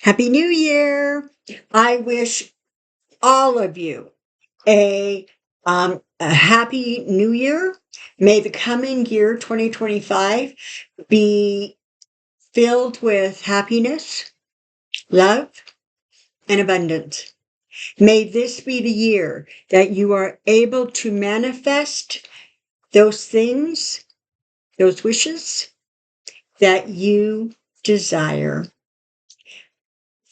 Happy New Year. I wish all of you a happy new year. May the coming year 2025 be filled with happiness, love, and abundance. May this be the year that you are able to manifest those things, those wishes that you desire.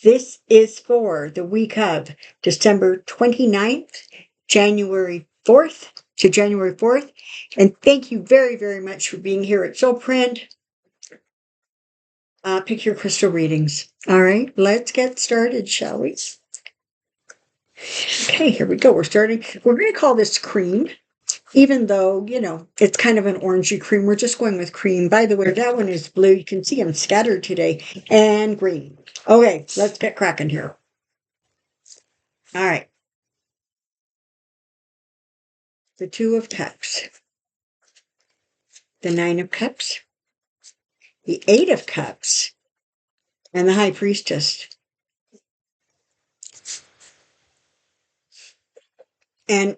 This is for the week of December 29th, January 4th to January 4th. And thank you very, very much for being here at Soulprint. Pick your crystal readings. All right, let's get started, shall we? Okay, here we go. We're starting. We're going to call this cream, even though, it's kind of an orangey cream. We're just going with cream. By the way, that one is blue. You can see I'm scattered today. And green. Okay, let's get cracking here. All right. The Two of Cups, the Nine of Cups, the Eight of Cups, and the High Priestess. And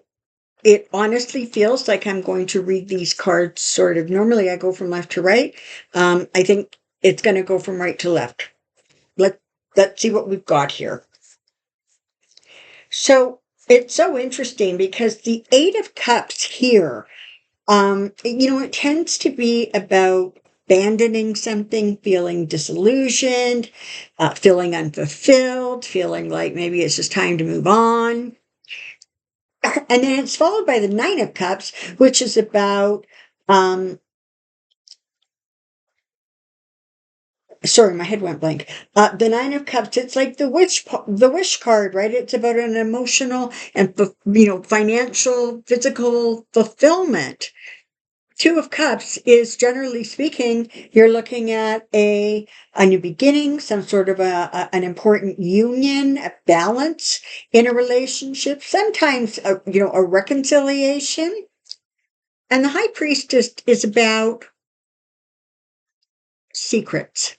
it honestly feels like I'm going to read these cards sort of, normally I go from left to right. I think it's going to go from right to left. Let's see what we've got here. So it's so interesting because the Eight of Cups here, it tends to be about abandoning something, feeling disillusioned, feeling unfulfilled, feeling like maybe it's just time to move on. And then it's followed by the Nine of Cups, which is about, sorry, my head went blank. The Nine of Cups, it's like the wish card, right? It's about an emotional and, financial, physical fulfillment. Two of Cups is, generally speaking, you're looking at a new beginning, some sort of an important union, a balance in a relationship, sometimes a reconciliation. And the High Priestess is about secrets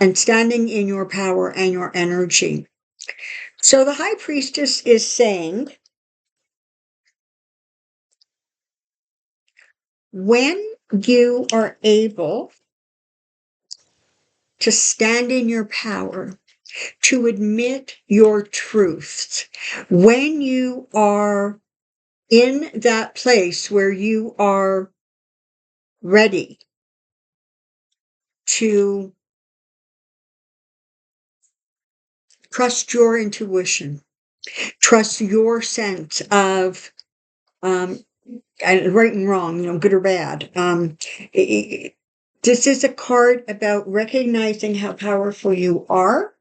and standing in your power and your energy. So the High Priestess is saying, when you are able to stand in your power, to admit your truths, when you are in that place where you are ready to trust your intuition, trust your sense of right and wrong, good or bad. This is a card about recognizing how powerful you are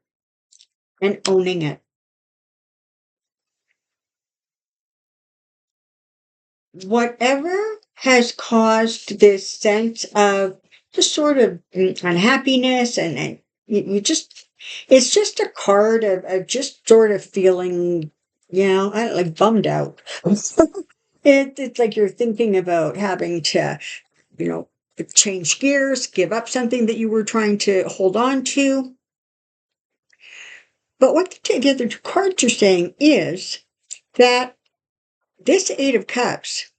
and owning it. Whatever has caused this sense of just sort of unhappiness and it's just a card of just sort of feeling, like bummed out. It's like you're thinking about having to, change gears, give up something that you were trying to hold on to. But what the other two cards are saying is that this Eight of Cups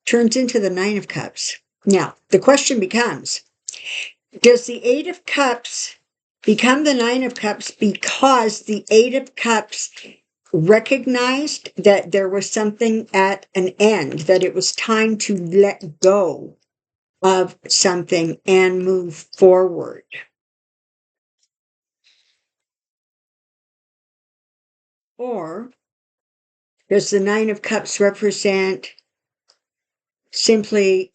turns into the Nine of Cups. Now, the question becomes, does the Eight of Cups become the Nine of Cups because the Eight of Cups recognized that there was something at an end, that it was time to let go of something and move forward? Or does the Nine of Cups represent simply,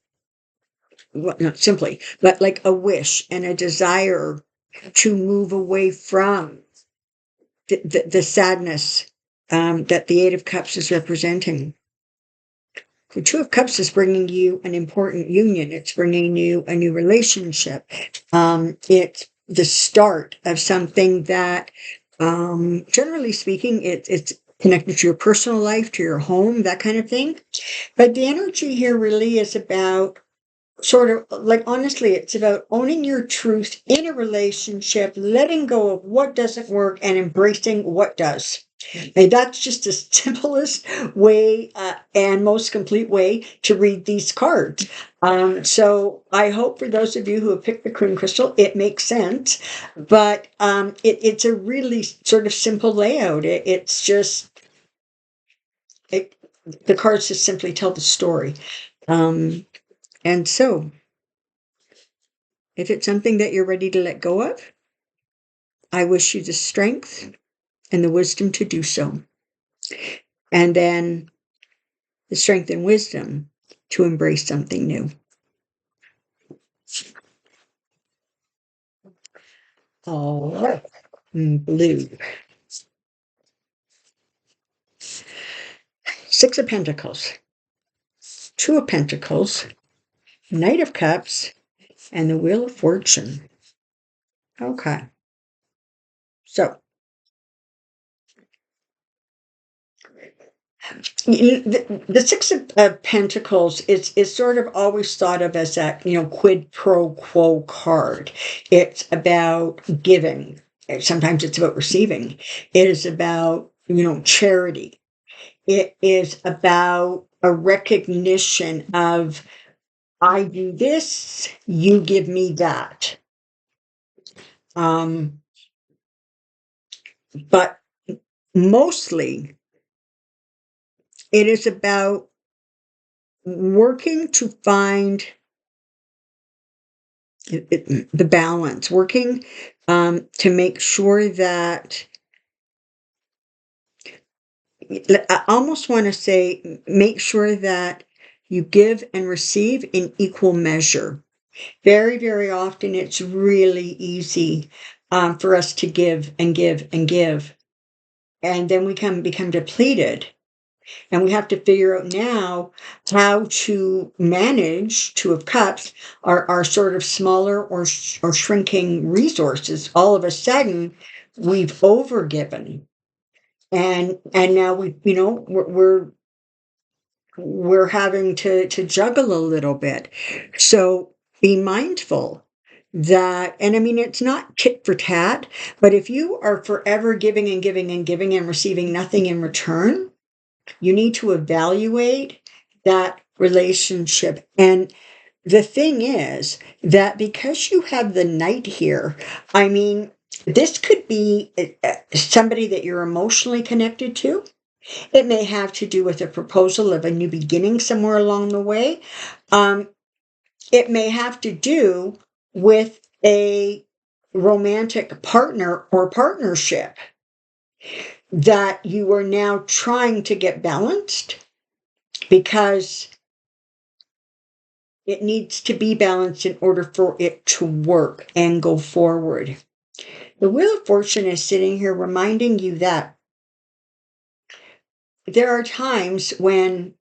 well, not simply, but like a wish and a desire to move away from the sadness that the Eight of Cups is representing? The Two of Cups is bringing you an important union. It's bringing you a new relationship. It's the start of something that, generally speaking, it's connected to your personal life, to your home, that kind of thing. But the energy here really is about sort of like, honestly, it's about owning your truth in a relationship, letting go of what doesn't work and embracing what does. And that's just the simplest way and most complete way to read these cards. So I hope for those of you who have picked the Queen Crystal, it makes sense. But it's a really sort of simple layout. It's just, the cards just simply tell the story. And so, if it's something that you're ready to let go of, I wish you the strength and the wisdom to do so. And then the strength and wisdom to embrace something new. All right. Blue. Six of Pentacles, Two of Pentacles, Knight of Cups, and the Wheel of Fortune. Okay. So, the Six of Pentacles is sort of always thought of as that, quid pro quo card. It's about giving. Sometimes it's about receiving. It is about, charity. It is about a recognition of, I do this, you give me that. But mostly it is about working to find the balance, working to make sure that, I almost want to say, make sure that you give and receive in equal measure. Very, very often it's really easy for us to give and give and give. And then we can become depleted. And we have to figure out now how to manage Two of Cups, our sort of smaller or shrinking resources. All of a sudden, we've overgiven, and now we're having to juggle a little bit. So be mindful that, and I mean, it's not tit for tat, but if you are forever giving and giving and giving and receiving nothing in return, you need to evaluate that relationship. And the thing is that because you have the Knight here, I mean, this could be somebody that you're emotionally connected to. It may have to do with a proposal of a new beginning somewhere along the way. It may have to do with a romantic partner or partnership that you are now trying to get balanced, because it needs to be balanced in order for it to work and go forward. The Wheel of Fortune is sitting here reminding you that there are times when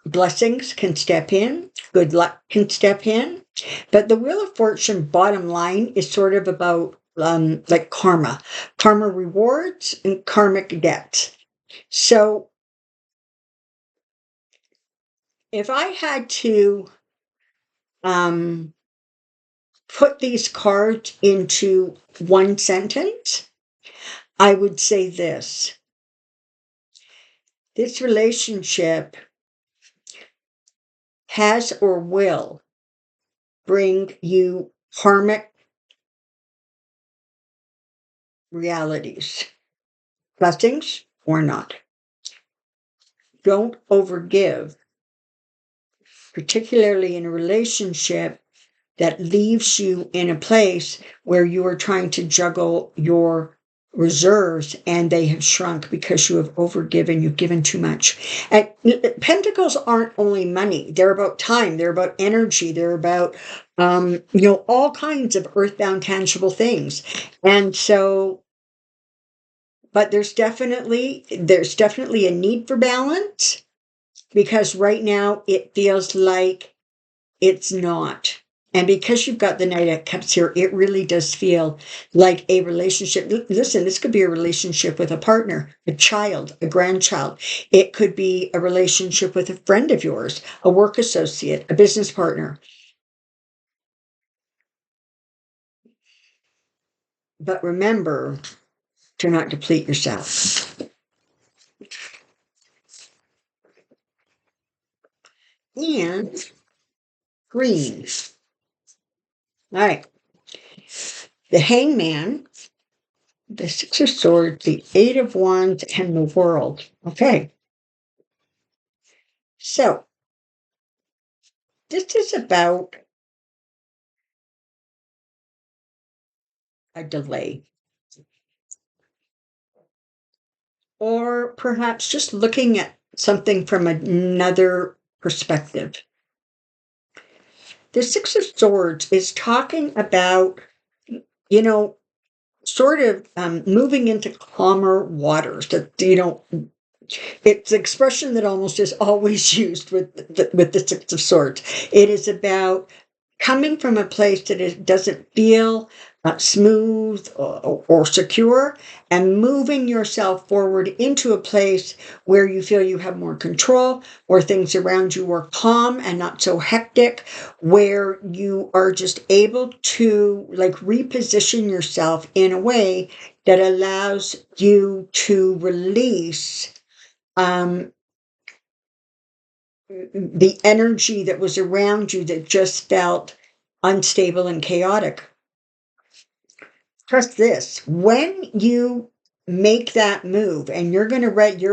blessings can step in, good luck can step in, but the Wheel of Fortune, bottom line, is sort of about like karma rewards and karmic debts. So if I had to put these cards into one sentence, I would say this: this relationship has or will bring you karmic realities, blessings or not. Don't overgive, particularly in a relationship that leaves you in a place where you are trying to juggle your reserves and they have shrunk because you have overgiven, you've given too much. And Pentacles aren't only money, they're about time, they're about energy, they're about all kinds of earthbound tangible things. And so, but there's definitely a need for balance, because right now it feels like it's not. And because you've got the Knight of Cups here, it really does feel like a relationship. Listen, this could be a relationship with a partner, a child, a grandchild. It could be a relationship with a friend of yours, a work associate, a business partner. But remember to not deplete yourself. And green. All right. The Hangman, the Six of Swords, the Eight of Wands, and the World. Okay. So this is about a delay. Or perhaps just looking at something from another perspective. The Six of Swords is talking about, sort of moving into calmer waters. That, it's an expression that almost is always used with the Six of Swords. It is about coming from a place that it doesn't feel smooth or secure, and moving yourself forward into a place where you feel you have more control, where things around you are calm and not so hectic, where you are just able to reposition yourself in a way that allows you to release the energy that was around you that just felt unstable and chaotic. Trust this, when you make that move and you're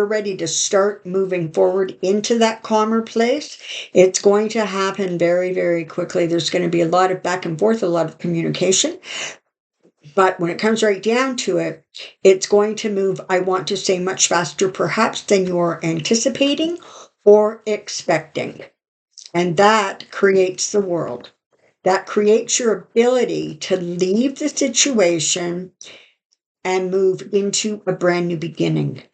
ready to start moving forward into that calmer place, it's going to happen very, very quickly. There's going to be a lot of back and forth, a lot of communication. But when it comes right down to it, it's going to move, I want to say, much faster perhaps than you're anticipating or expecting. And that creates the world. That creates your ability to leave the situation and move into a brand new beginning.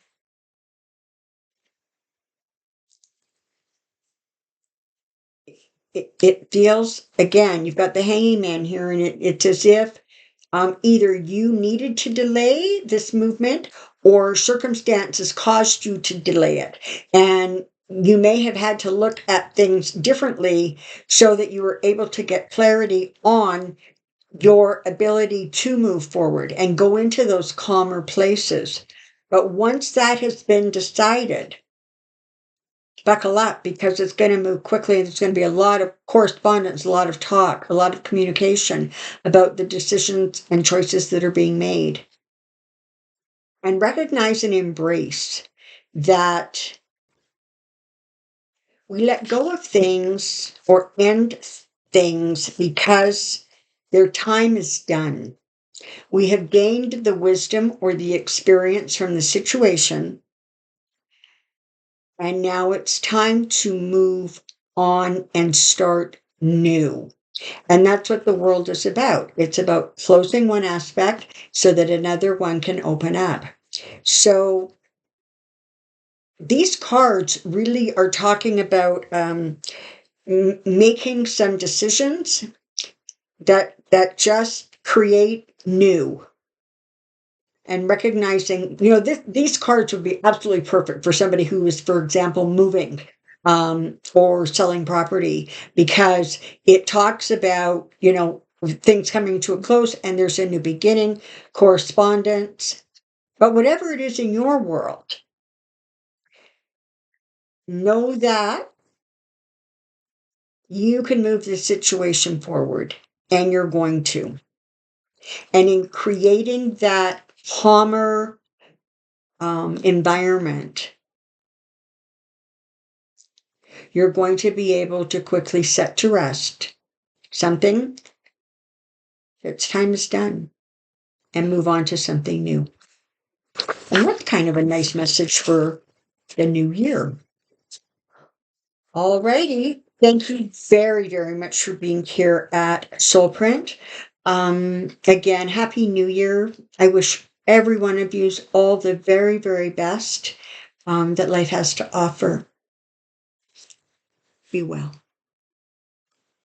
It feels, again, you've got the Hanging Man here, and it's as if either you needed to delay this movement or circumstances caused you to delay it. And you may have had to look at things differently so that you were able to get clarity on your ability to move forward and go into those calmer places. But once that has been decided, buckle up, because it's going to move quickly, and there's going to be a lot of correspondence, a lot of talk, a lot of communication about the decisions and choices that are being made. And recognize and embrace that we let go of things or end things because their time is done. We have gained the wisdom or the experience from the situation, and now it's time to move on and start new. And that's what the world is about. It's about closing one aspect so that another one can open up. So these cards really are talking about making some decisions that just create new. And recognizing, these cards would be absolutely perfect for somebody who is, for example, moving or selling property, because it talks about, things coming to a close and there's a new beginning, correspondence. But whatever it is in your world, know that you can move the situation forward, and you're going to. And in creating that calmer environment, you're going to be able to quickly set to rest something that's time is done and move on to something new. And that's kind of a nice message for the new year. All righty. Thank you very, very much for being here at Soulprint. Again, Happy New Year. I wish every one of you all the very, very best that life has to offer. Be well.